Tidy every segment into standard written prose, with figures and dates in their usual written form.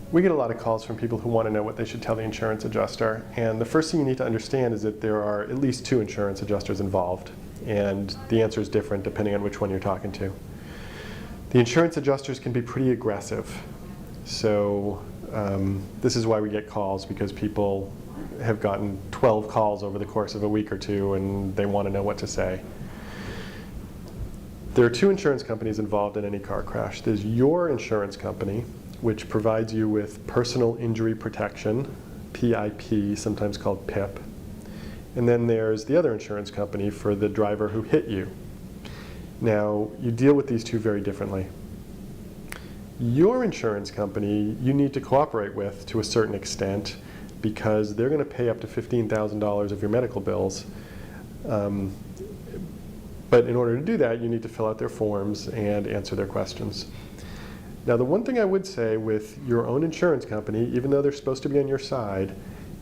We get a lot of calls from people who want to know what they should tell the insurance adjuster. And the first thing you need to understand is that there are at least 2 insurance adjusters involved. And the answer is different depending on which one you're talking to. The insurance adjusters can be pretty aggressive. So this is why we get calls, because people have gotten 12 calls over the course of a week or 2 and they want to know what to say. There are 2 insurance companies involved in any car crash. There's your insurance company, which provides you with personal injury protection, PIP, sometimes called PIP. And then there's the other insurance company for the driver who hit you. Now, you deal with these 2 very differently. Your insurance company, you need to cooperate with to a certain extent, because they're going to pay up to $15,000 of your medical bills. But in order to do that, you need to fill out their forms and answer their questions. Now, the one thing I would say with your own insurance company, even though they're supposed to be on your side,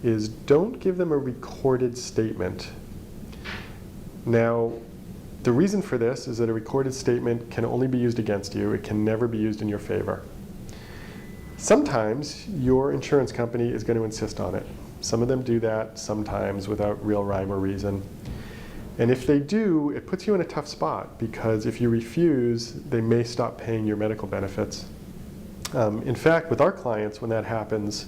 is don't give them a recorded statement. Now, the reason for this is that a recorded statement can only be used against you. It can never be used in your favor. Sometimes your insurance company is going to insist on it. Some of them do that, sometimes without real rhyme or reason. And if they do, it puts you in a tough spot, because if you refuse, they may stop paying your medical benefits. In fact, with our clients, when that happens,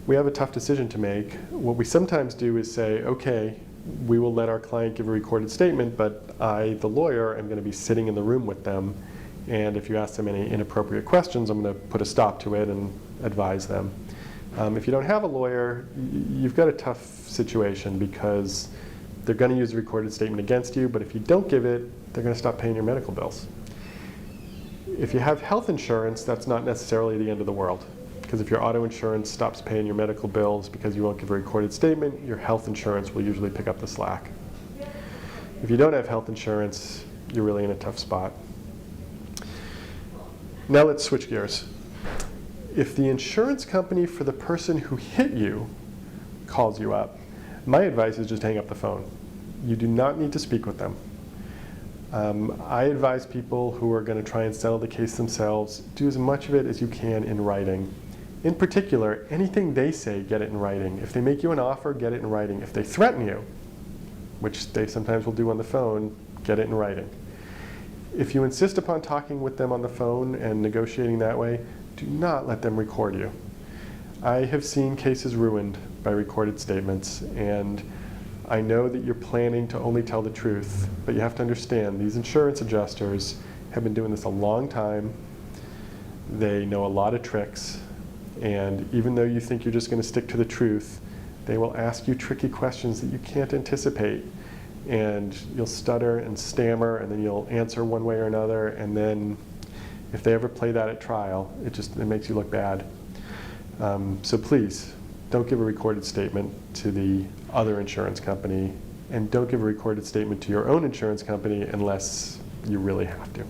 we have a tough decision to make. What we sometimes do is say, okay, we will let our client give a recorded statement, but I, the lawyer, am going to be sitting in the room with them. And if you ask them any inappropriate questions, I'm going to put a stop to it and advise them. If you don't have a lawyer, you've got a tough situation, because they're going to use a recorded statement against you, but if you don't give it, they're going to stop paying your medical bills. If you have health insurance, that's not necessarily the end of the world, because if your auto insurance stops paying your medical bills because you won't give a recorded statement, your health insurance will usually pick up the slack. If you don't have health insurance, you're really in a tough spot. Now let's switch gears. If the insurance company for the person who hit you calls you up, my advice is just hang up the phone. You do not need to speak with them. I advise people who are going to try and settle the case themselves, do as much of it as you can in writing. In particular, anything they say, get it in writing. If they make you an offer, get it in writing. If they threaten you, which they sometimes will do on the phone, get it in writing. If you insist upon talking with them on the phone and negotiating that way, do not let them record you. I have seen cases ruined by recorded statements, and I know that you're planning to only tell the truth, but you have to understand these insurance adjusters have been doing this a long time. They know a lot of tricks, and even though you think you're just going to stick to the truth, they will ask you tricky questions that you can't anticipate, and you'll stutter and stammer, and then you'll answer one way or another, and then if they ever play that at trial, it makes you look bad. So please, don't give a recorded statement to the other insurance company, and don't give a recorded statement to your own insurance company unless you really have to.